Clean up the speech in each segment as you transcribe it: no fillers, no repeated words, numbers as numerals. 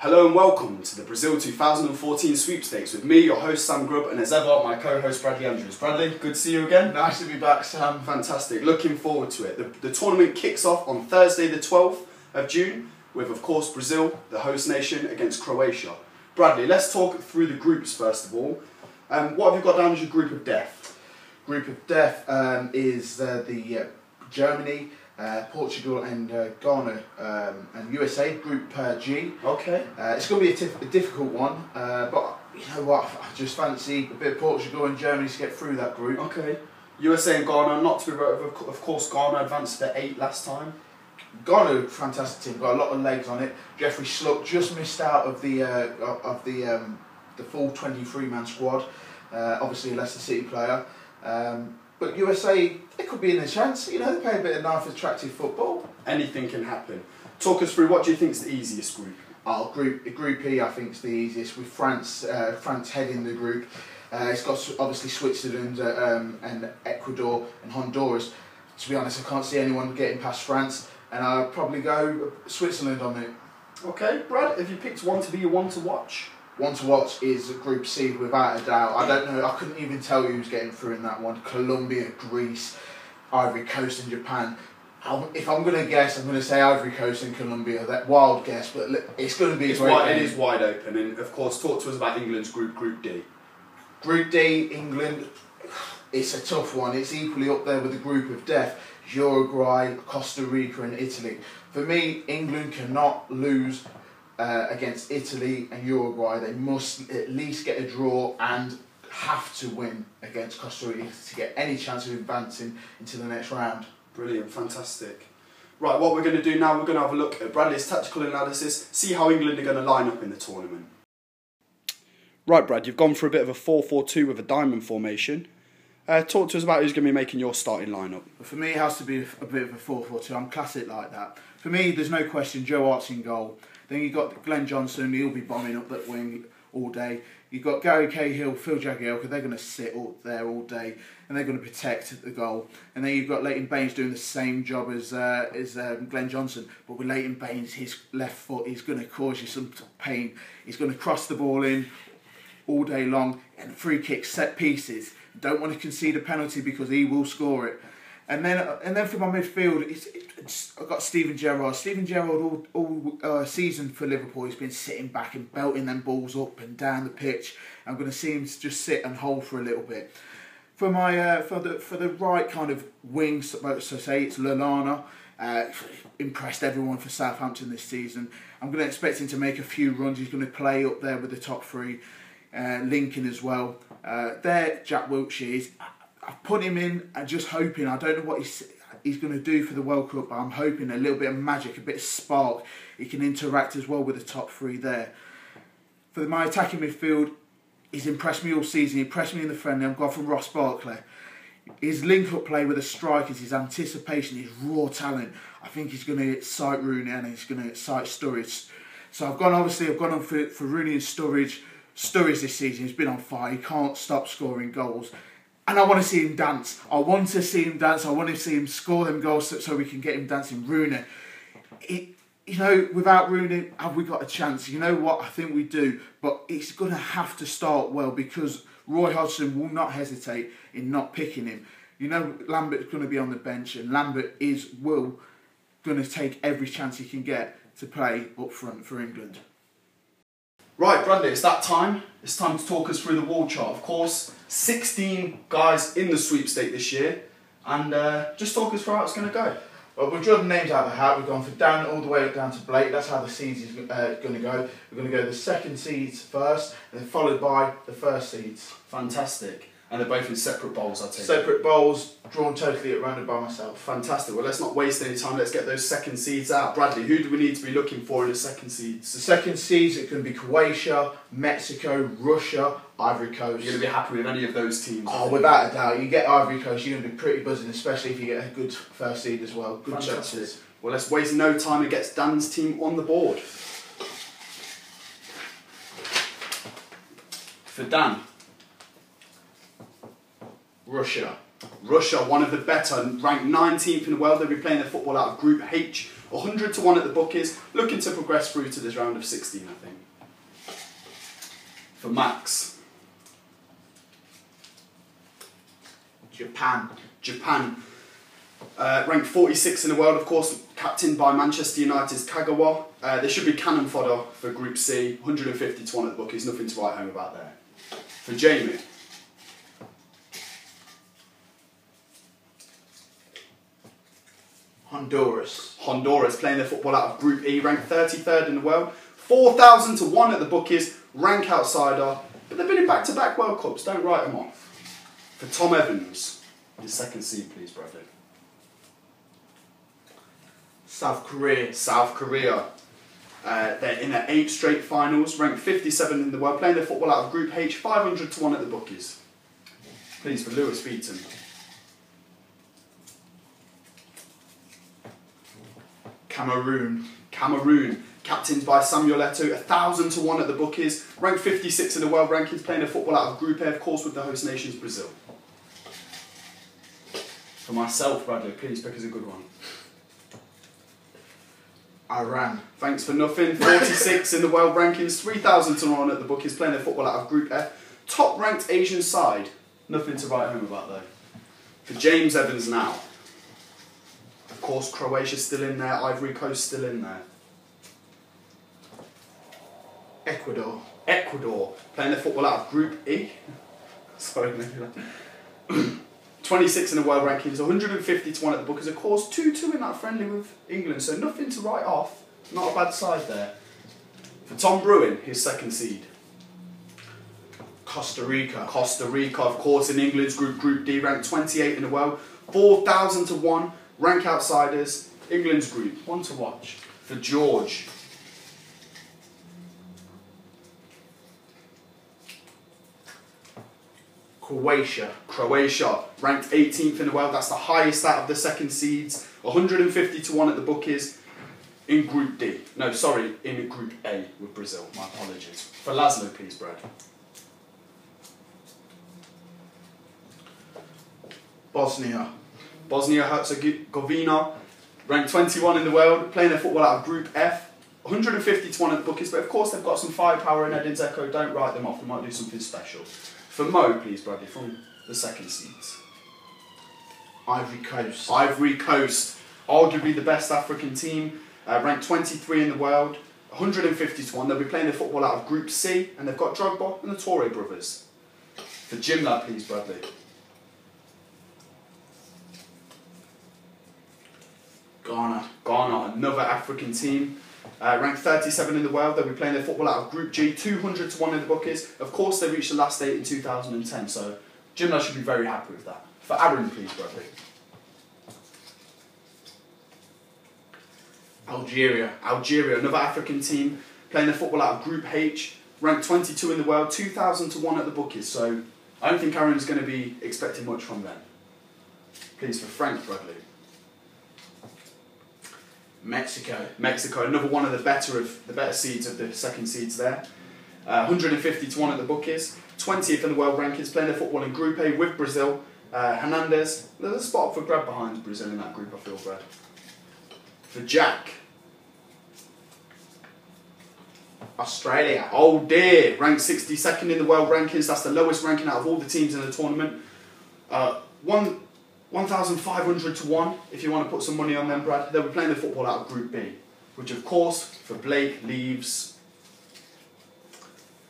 Hello and welcome to the Brazil 2014 Sweepstakes with me, your host Sam Grubb, and as ever, my co-host Bradley Andrews. Bradley, good to see you again. Nice to be back, Sam. Fantastic, looking forward to it. The tournament kicks off on Thursday the 12th of June with, of course, Brazil, the host nation, against Croatia. Bradley, let's talk through the groups first of all. What have you got down as your group of death? Group of death is Germany, Portugal and Ghana and USA, Group G. Okay. It's going to be a difficult one, but you know what, I just fancy a bit of Portugal and Germany to get through that group. Okay. USA and Ghana, not to be wrote of course Ghana advanced to 8 last time. Ghana, fantastic team, got a lot of legs on it. Jeffrey Schlupp just missed out of the full 23-man squad, obviously a Leicester City player. But USA, they could be in a chance. You know, they play a bit of nice, attractive football. Anything can happen. Talk us through, what do you think is the easiest group? Group E, I think, is the easiest, with France heading the group. It's got obviously Switzerland and Ecuador and Honduras. To be honest, I can't see anyone getting past France, and I'll probably go Switzerland on it. Okay, Brad, have you picked one to be your one to watch? One to watch is Group C, without a doubt. I don't know, I couldn't even tell you who's getting through in that one. Colombia, Greece, Ivory Coast and Japan. If I'm going to guess, I'm going to say Ivory Coast and Colombia. That wild guess, but it's going to be a great game. It is wide open, and of course, talk to us about England's group, Group D. Group D, England, it's a tough one. It's equally up there with the group of death. Uruguay, Costa Rica and Italy. For me, England cannot lose against Italy and Uruguay. They must at least get a draw and have to win against Costa Rica to get any chance of advancing into the next round. Brilliant, fantastic. Right, what we're going to do now, we're going to have a look at Bradley's tactical analysis, see how England are going to line up in the tournament. Right, Brad, you've gone for a bit of a 4-4-2 with a diamond formation. Talk to us about who's going to be making your starting lineup. For me, it has to be a bit of a 4-4-2. I'm classic like that. For me, there's no question, Joe Hart's in goal. Then you've got Glenn Johnson, he'll be bombing up that wing all day. You've got Gary Cahill, Phil Jagielka, they're going to sit there all day and they're going to protect the goal. And then you've got Leighton Baines doing the same job as Glenn Johnson. But with Leighton Baines, his left foot is going to cause you some pain. He's going to cross the ball in all day long, and free kicks, set pieces. Don't want to concede a penalty because he will score it. And then for my midfield, I've got Steven Gerrard. Steven Gerrard all season for Liverpool, he's been sitting back and belting them balls up and down the pitch. I'm going to see him just sit and hold for a little bit. For my for the right kind of wing, so say it's Lallana. Impressed everyone for Southampton this season. I'm going to expect him to make a few runs. He's going to play up there with the top three. Lincoln as well. There, Jack Wilshere. I've put him in and just hoping. I don't know what he's going to do for the World Cup, but I'm hoping a little bit of magic, a bit of spark. He can interact as well with the top three there. For my attacking midfield, he's impressed me all season. He impressed me in the friendly. I'm going from Ross Barkley. His link-up play with the strikers, his anticipation, his raw talent. I think he's going to excite Rooney and he's going to excite Sturridge. So I've gone on for Rooney and Sturridge. Sturridge this season, he's been on fire. He can't stop scoring goals. And I want to see him dance. I want to see him dance. I want to see him score them goals so we can get him dancing. Rooney. You know, without Rooney, have we got a chance? You know what? I think we do. But it's going to have to start well because Roy Hodgson will not hesitate in not picking him. You know, Lambert's going to be on the bench and Lambert will going to take every chance he can get to play up front for England. Right, Bradley, it's that time. It's time to talk us through the wall chart. Of course, 16 guys in the sweepstake this year. And just talk us through how it's going to go. Well, we've drawn the names out of the hat. We've gone for Dan all the way up down to Blake. That's how the seeds is going to go. We're going to go the second seeds first, and then followed by the first seeds. Fantastic. And they're both in separate bowls, I take it. Separate bowls, drawn totally at random by myself. Fantastic. Well, let's not waste any time. Let's get those second seeds out. Bradley, who do we need to be looking for in the second seeds? The second seeds, it can be Croatia, Mexico, Russia, Ivory Coast. You're going to be happy with any of those teams? Oh, without a doubt. You get Ivory Coast, you're going to be pretty buzzing, especially if you get a good first seed as well. Good chances. Well, let's waste no time and get Dan's team on the board. For Dan, Russia, one of the better, ranked 19th in the world. They'll be playing their football out of Group H 100 to 1 at the bookies, looking to progress through to this round of 16, I think. For Max. Japan. Ranked 46 in the world, of course, captained by Manchester United's Kagawa. There should be cannon fodder for Group C, 150 to 1 at the bookies, nothing to write home about there. For Jamie. Honduras, playing their football out of Group E, ranked 33rd in the world. 4,000 to 1 at the bookies, rank outsider, but they've been in back-to-back World Cups, don't write them off. For Tom Evans, his second seed, please, Bradley. South Korea. They're in their 8 straight finals, ranked 57 in the world, playing their football out of Group H, 500 to 1 at the bookies. Please, for Lewis Beaton. Cameroon, captained by Samuel Eto'o, 1,000 to 1 at the bookies, ranked 56 in the world rankings, playing their football out of Group A, of course, with the host nations Brazil. For myself, Bradley, please pick us a good one. Iran. Thanks for nothing. 46 in the world rankings, 3,000 to 1 at the bookies, playing their football out of Group F. Top ranked Asian side. Nothing to write home about though. For James Evans now. Of course, Croatia still in there, Ivory Coast still in there. Ecuador, playing their football out of Group E. Sorry, 26 in the world rankings, 150 to 1 at the bookies. Of course, 2-2 in that friendly with England, so nothing to write off. Not a bad side there. For Tom Bruin, his second seed. Costa Rica, of course, in England's Group D, ranked 28 in the world. 4,000 to 1, rank outsiders. England's group, one to watch. For George. Croatia, ranked 18th in the world. That's the highest out of the second seeds. 150 to 1 at the bookies in Group D. No, sorry, in Group A with Brazil. My apologies. For Laszlo, please, Brad. Bosnia-Herzegovina, ranked 21 in the world, playing their football out of Group F. 150 to 1 at the bookies, but of course they've got some firepower in Edin Dzeko. Don't write them off. They might do something special. For Mo, please, Bradley, from the second seeds. Ivory Coast, arguably the best African team, ranked 23 in the world, 150 to 1. They'll be playing their football out of Group C, and they've got Drogba and the Toure brothers. For Jimla, please, Bradley. Ghana, another African team, ranked 37 in the world. They'll be playing their football out of Group G, 200 to 1 in the bookies. Of course, they reached the last 8 in 2010, so Jimla should be very happy with that. For Aaron, please, Bradley. Algeria, another African team, playing their football out of Group H, ranked 22 in the world, 2,000 to 1 at the bookies, so I don't think Aaron's going to be expecting much from them. Please, for Frank, Bradley. Mexico, another one of the better seeds of the second seeds there. 150 to 1 at the bookies. 20th in the world rankings, playing their football in Group A with Brazil. Hernandez, there's a spot for grab behind Brazil in that group, I feel, Brad. For Jack. Australia. Oh dear, ranked 62nd in the world rankings. That's the lowest ranking out of all the teams in the tournament. 1,500 to 1, if you want to put some money on them, Brad. They'll be playing the football out of Group B, which of course, for Blake, leaves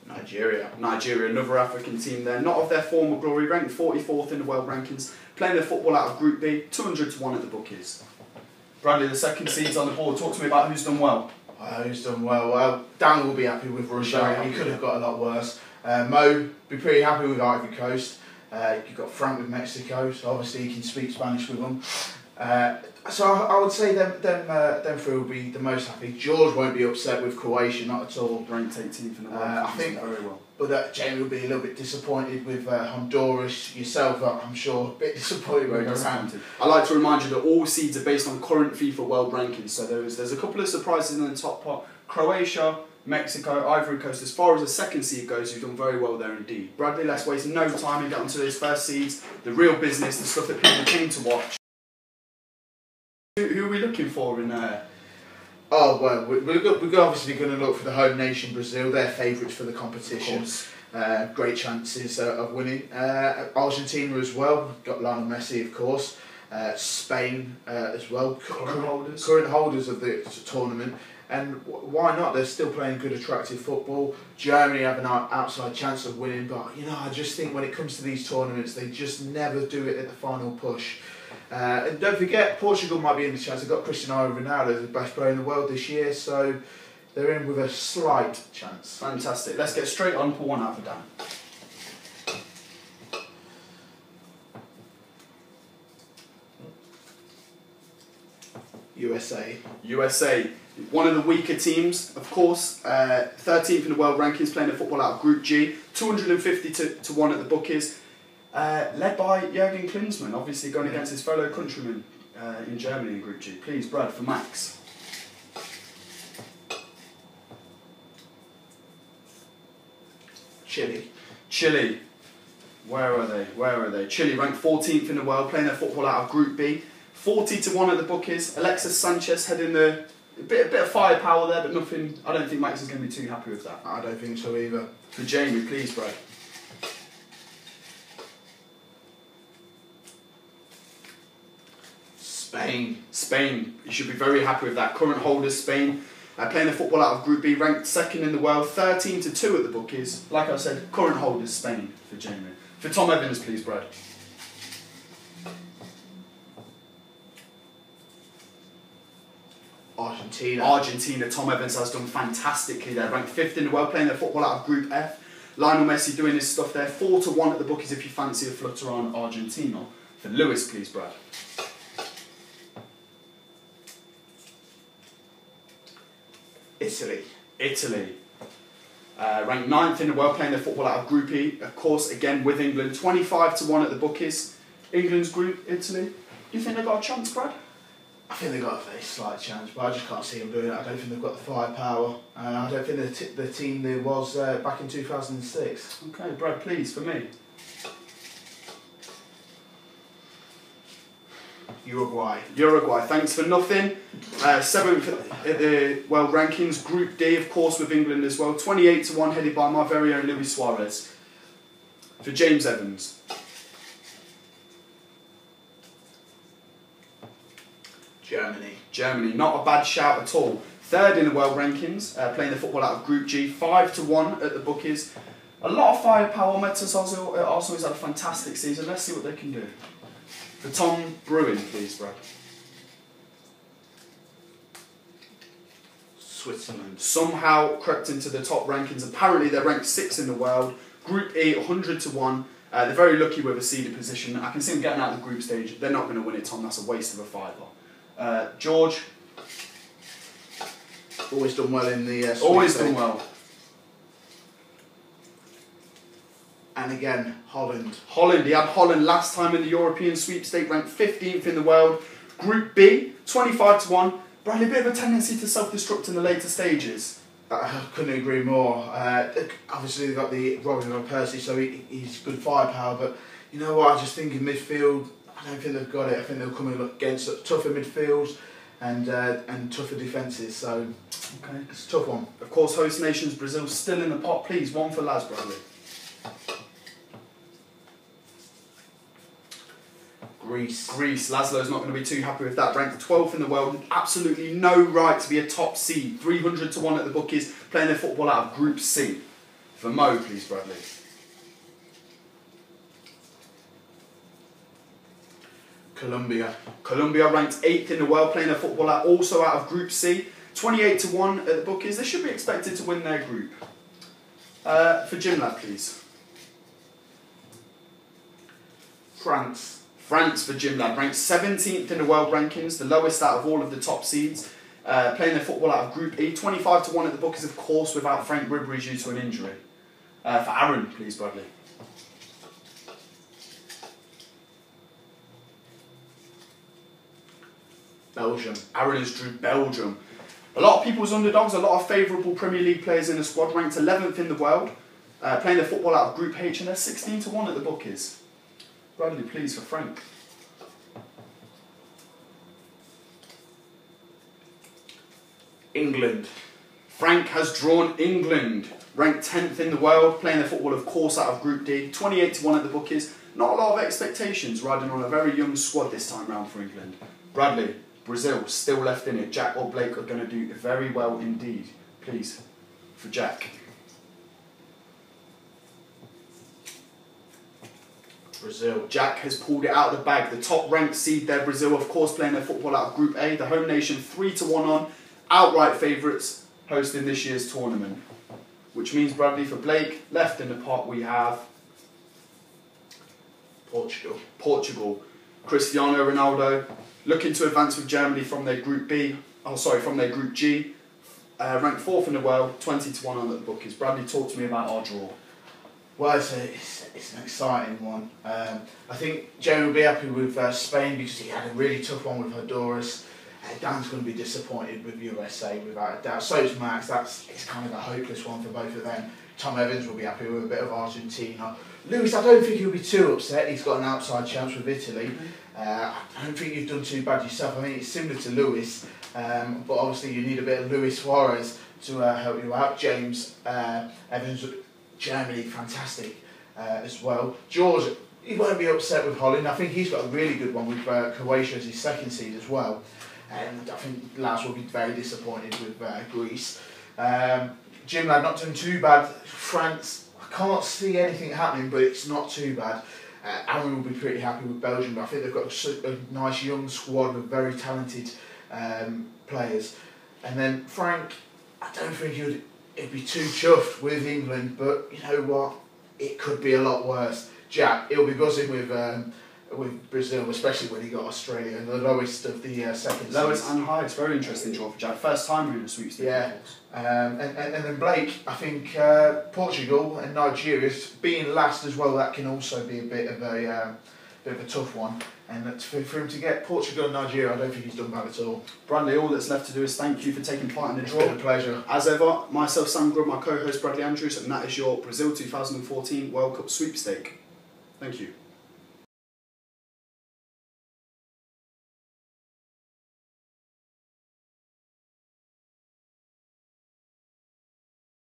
Nigeria, another African team there, not of their former glory, ranked 44th in the world rankings, playing their football out of Group B, 200 to 1 at the bookies. Bradley, the second seed's on the board. Talk to me about who's done well. Who's done well? Well, Dan will be happy with Russia. He could have got a lot worse. Mo, be pretty happy with Ivory Coast. You've got Frank with Mexico, so obviously you can speak Spanish with them. So I would say them three will be the most happy. George won't be upset with Croatia, not at all. Ranked 18th in the world. I think very well. But Jamie will be a little bit disappointed with Honduras. Yourself, I'm sure, a bit disappointed with Iran. I like to remind you that all seeds are based on current FIFA World Rankings. So there's a couple of surprises in the top pot. Croatia, Mexico, Ivory Coast. As far as the second seed goes, you've done very well there indeed. Bradley, let's waste no time and get onto those first seeds, the real business, the stuff that people came to watch. Who are we looking for in well, we're obviously going to look for the home nation, Brazil. They're favourites for the competition. Great chances of winning. Argentina as well. Got Lionel Messi, of course. Spain as well. Current holders of the tournament. And why not? They're still playing good, attractive football. Germany have an outside chance of winning, but I just think when it comes to these tournaments, they just never do it at the final push. And don't forget, Portugal might be in the chance. They've got Cristiano Ronaldo, the best player in the world this year, so they're in with a slight chance. Fantastic. Let's get straight on for one out for Dan. USA. One of the weaker teams, of course. 13th in the world rankings, playing the football out of Group G. 250 to 1 at the bookies. Led by Jürgen Klinsmann, obviously going against his fellow countrymen in Germany in Group G. Please, Brad, for Max. Chile. Where are they? Chile ranked 14th in the world, playing their football out of Group B. 40 to 1 at the bookies. Alexis Sanchez heading a bit of firepower there, but nothing. I don't think Max is going to be too happy with that. I don't think so either. For Jamie, please, Brad. Spain. You should be very happy with that. Current holders, Spain. Playing the football out of Group B, ranked 2nd in the world, 13 to 2 at the bookies. Like I said, current holders, Spain for Jamie. For Tom Evans, please, Brad. Argentina. Tom Evans has done fantastically there. Ranked 5th in the world, playing their football out of Group F. Lionel Messi doing his stuff there. 4 to 1 at the bookies if you fancy a flutter on Argentina. For Lewis, please, Brad. Italy. Ranked 9th in the world, playing their football out of Group E. Of course, again with England. 25 to 1 at the bookies. England's group, Italy. Do you think they've got a chance, Brad? I think they've got a very slight chance, but I just can't see them doing it. I don't think they've got the firepower. And I don't think the team there was back in 2006. Okay, Brad, please, for me. Uruguay, thanks for nothing. 7th at the world rankings. Group D, of course, with England as well. 28 to 1, headed by my very own Luis Suarez. For James Evans. Germany, not a bad shout at all. 3rd in the world rankings, playing the football out of Group G. 5 to 1 at the bookies. A lot of firepower. Metis also has had a fantastic season. Let's see what they can do. For Tom Bruin, please, Brad. Switzerland. Somehow crept into the top rankings. Apparently they're ranked 6th in the world. Group E, 100 to 1. They're very lucky with a seeded position. I can see them getting out of the group stage. They're not going to win it, Tom. That's a waste of a fiver. George. Always done well in the Always done well. And again, Holland. He had Holland last time in the European sweepstake, ranked 15th in the world. Group B, 25 to 1. Bradley, a bit of a tendency to self-destruct in the later stages. I couldn't agree more. Obviously, they've got the Robin Van Persie, so he's good firepower. But you know what? I just think in midfield, I don't think they've got it. I think they'll come in against tougher midfields and tougher defences. So okay, it's a tough one. Of course, host nations Brazil still in the pot. Please, one for Laz, Bradley. Greece. Laszlo's not going to be too happy with that. Ranked 12th in the world. Absolutely no right to be a top seed. 300 to 1 at the bookies. Playing their football out of Group C. For Mo, please, Bradley. Colombia ranked 8th in the world. Playing their football out also out of Group C. 28 to 1 at the bookies. They should be expected to win their group. For Jim Lad, please. France for Jim Lad, ranked 17th in the world rankings, the lowest out of all of the top seeds. Playing their football out of Group E, 25 to 1 at the bookies, of course, without Frank Ribery due to an injury. For Aaron, please, Bradley. Belgium. Aaron has drew Belgium. A lot of people's underdogs, a lot of favourable Premier League players in the squad, ranked 11th in the world. Playing their football out of Group H, and they're 16 to 1 at the bookies. Bradley, please, for Frank. England. Frank has drawn England, ranked 10th in the world, playing their football, of course, out of Group D. 28-1 at the bookies. Not a lot of expectations, riding on a very young squad this time round for England. Bradley, Brazil, still left in it. Jack or Blake are going to do very well indeed. Please, for Jack. Brazil. Jack has pulled it out of the bag. The top-ranked seed there, Brazil, of course, playing their football out of Group A. The home nation 3-1 on. Outright favourites hosting this year's tournament. Which means, Bradley, for Blake, left in the pot we have... Portugal. Cristiano Ronaldo looking to advance with Germany from their Group B. Oh, sorry, from their Group G. Ranked 4th in the world, 20-1 on at the bookies. Bradley, talk to me about our draw. Well, it's an exciting one. I think Jeremy will be happy with Spain because he had a really tough one with Honduras. Dan's going to be disappointed with USA without a doubt. So is Max. It's kind of a hopeless one for both of them. Tom Evans will be happy with a bit of Argentina. Lewis, I don't think he'll be too upset. He's got an outside chance with Italy. I don't think you've done too bad yourself. I mean, it's similar to Lewis, but obviously you need a bit of Luis Suarez to help you out. James Evans, Germany, fantastic as well. George, he won't be upset with Holland. I think he's got a really good one with Croatia as his second seed as well. And I think Lars will be very disappointed with Greece. Jim Ladd not doing too bad. France, I can't see anything happening, but it's not too bad. Aaron will be pretty happy with Belgium, but I think they've got a nice young squad with very talented players. And then Frank, I don't think he'd be too chuffed with England, but you know what? It could be a lot worse. Jack, he'll be buzzing with Brazil, especially when he got Australia, the lowest of the second. Lowest and highest. Very interesting draw for Jack. First time in the sweepstakes. Yeah. And then Blake, I think Portugal and Nigeria being last as well. That can also be a bit of a tough one. And for him to get Portugal and Nigeria, I don't think he's done bad at all. Bradley, all that's left to do is thank you for taking part in the draw. It's been a pleasure. As ever, myself, Sam Grubb, my co-host Bradley Andrews, and that is your Brazil 2014 World Cup Sweepstake. Thank you.